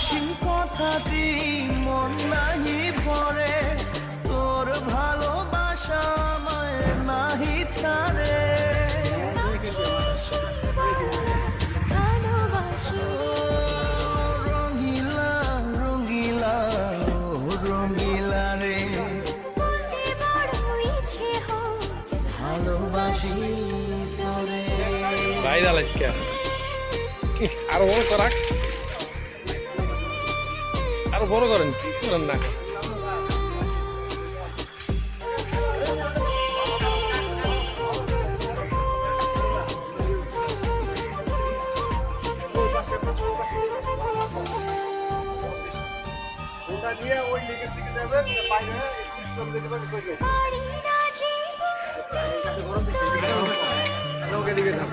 হাসি কথাটি মন নাহি ভরে, তোর ভালোবাসা আমায় নাহি ছাড়ে। রঙিলা রঙিলা ও রঙিলা রে, ভালোবাসি তোরে। ভাইরাল আজকে আরো বড় করাক, আরো বড় করেন, কি করেন না। ওটা দিয়ে ওই লিখে দিকে যাবেন বাইরে স্টপ দিতে পারবে কই যাবে গরম দিকে ওকে দিকে যান।